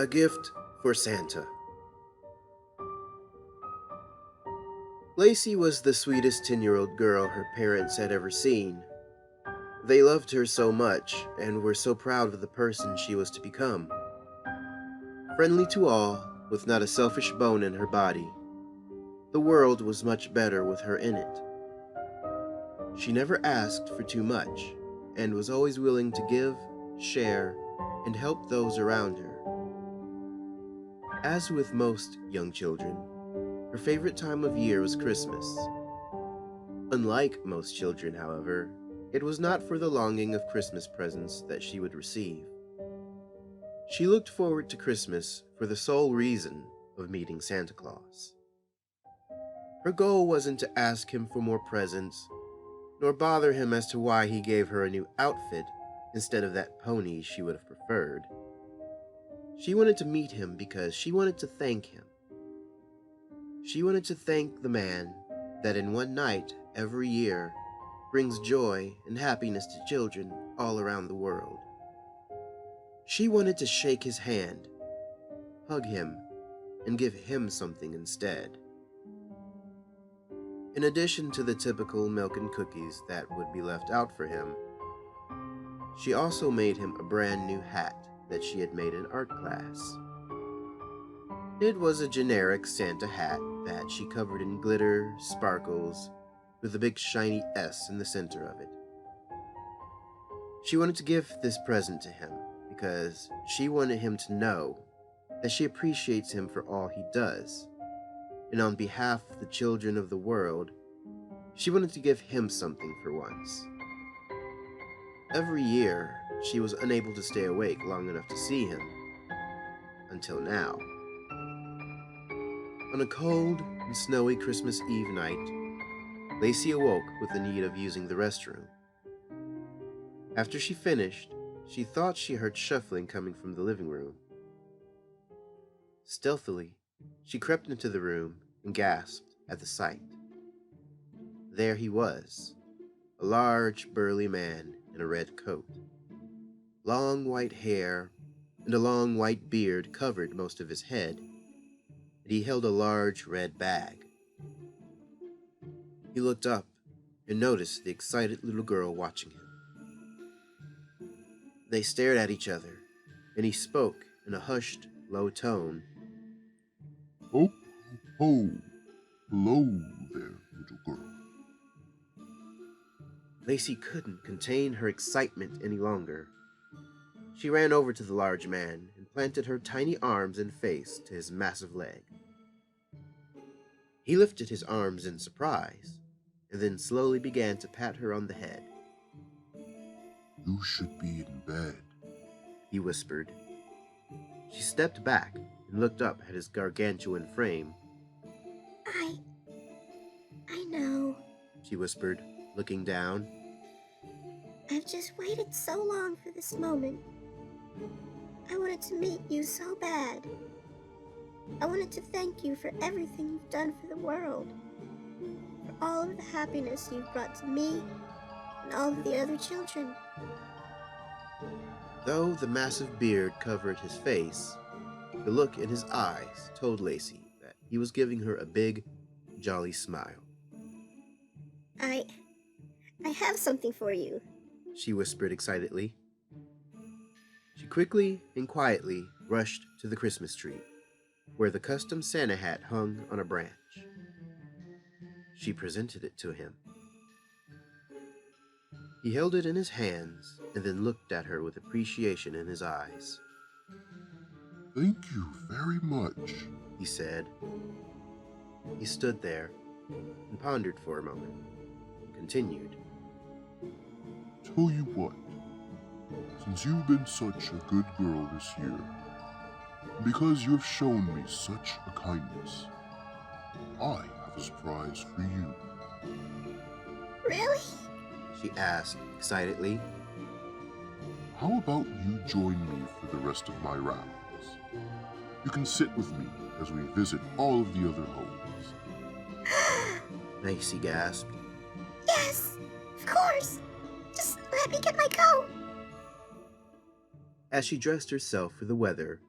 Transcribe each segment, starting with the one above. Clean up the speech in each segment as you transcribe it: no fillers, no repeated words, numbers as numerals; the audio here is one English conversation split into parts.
A gift for Santa. Lacey was the sweetest 10-year-old girl her parents had ever seen. They loved her so much and were so proud of the person she was to become. Friendly to all, with not a selfish bone in her body, the world was much better with her in it. She never asked for too much and was always willing to give, share, and help those around her. As with most young children, her favorite time of year was Christmas. Unlike most children, however, it was not for the longing of Christmas presents that she would receive. She looked forward to Christmas for the sole reason of meeting Santa Claus. Her goal wasn't to ask him for more presents, nor bother him as to why he gave her a new outfit instead of that pony she would have preferred. She wanted to meet him because she wanted to thank him. She wanted to thank the man that in one night every year brings joy and happiness to children all around the world. She wanted to shake his hand, hug him, and give him something instead. In addition to the typical milk and cookies that would be left out for him, she also made him a brand new hat that she had made in art class. It was a generic Santa hat that she covered in glitter, sparkles, with a big shiny S in the center of it. She wanted to give this present to him because she wanted him to know that she appreciates him for all he does, and on behalf of the children of the world, she wanted to give him something for once. Every year, she was unable to stay awake long enough to see him, until now. On a cold and snowy Christmas Eve night, Lacey awoke with the need of using the restroom. After she finished, she thought she heard shuffling coming from the living room. Stealthily, she crept into the room and gasped at the sight. There he was, a large, burly man in a red coat. Long white hair and a long white beard covered most of his head, and he held a large red bag. He looked up and noticed the excited little girl watching him. They stared at each other, and he spoke in a hushed, low tone. Ho, ho, hello there, little girl. Lacey couldn't contain her excitement any longer. She ran over to the large man and planted her tiny arms and face to his massive leg. He lifted his arms in surprise, and then slowly began to pat her on the head. You should be in bed, he whispered. She stepped back and looked up at his gargantuan frame. I know, she whispered, looking down. I've just waited so long for this moment. I wanted to meet you so bad. I wanted to thank you for everything you've done for the world, for all of the happiness you've brought to me and all of the other children. Though the massive beard covered his face, the look in his eyes told Lacey that he was giving her a big, jolly smile. I have something for you, she whispered excitedly. She quickly and quietly rushed to the Christmas tree, where the custom Santa hat hung on a branch. She presented it to him. He held it in his hands and then looked at her with appreciation in his eyes. Thank you very much, he said. He stood there and pondered for a moment, and continued. Tell you what, since you've been such a good girl this year, and because you have shown me such a kindness, I have a surprise for you. Really? She asked excitedly. How about you join me for the rest of my rounds? You can sit with me as we visit all of the other homes. Lacey gasped. Yes, of course. Just let me get my coat. As she dressed herself for the weather,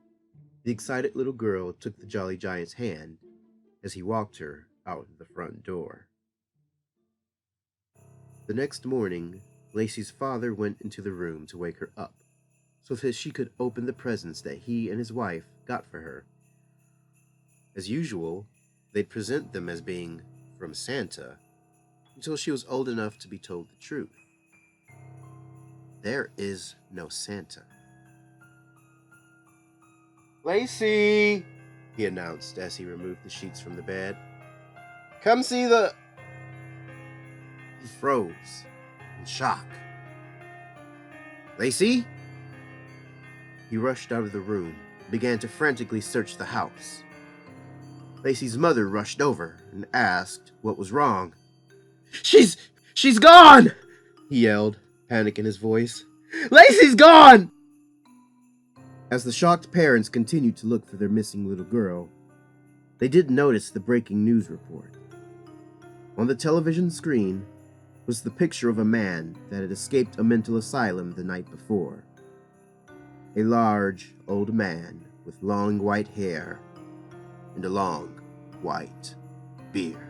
the excited little girl took the Jolly Giant's hand as he walked her out the front door. The next morning, Lacey's father went into the room to wake her up so that she could open the presents that he and his wife got for her. As usual, they'd present them as being from Santa until she was old enough to be told the truth. There is no Santa. Lacey, he announced as he removed the sheets from the bed. Come see the... He froze in shock. Lacey? He rushed out of the room and began to frantically search the house. Lacey's mother rushed over and asked what was wrong. She's gone! He yelled, panic in his voice. Lacey's gone! As the shocked parents continued to look for their missing little girl, they did notice the breaking news report. On the television screen was the picture of a man that had escaped a mental asylum the night before. A large, old man with long white hair and a long, white beard.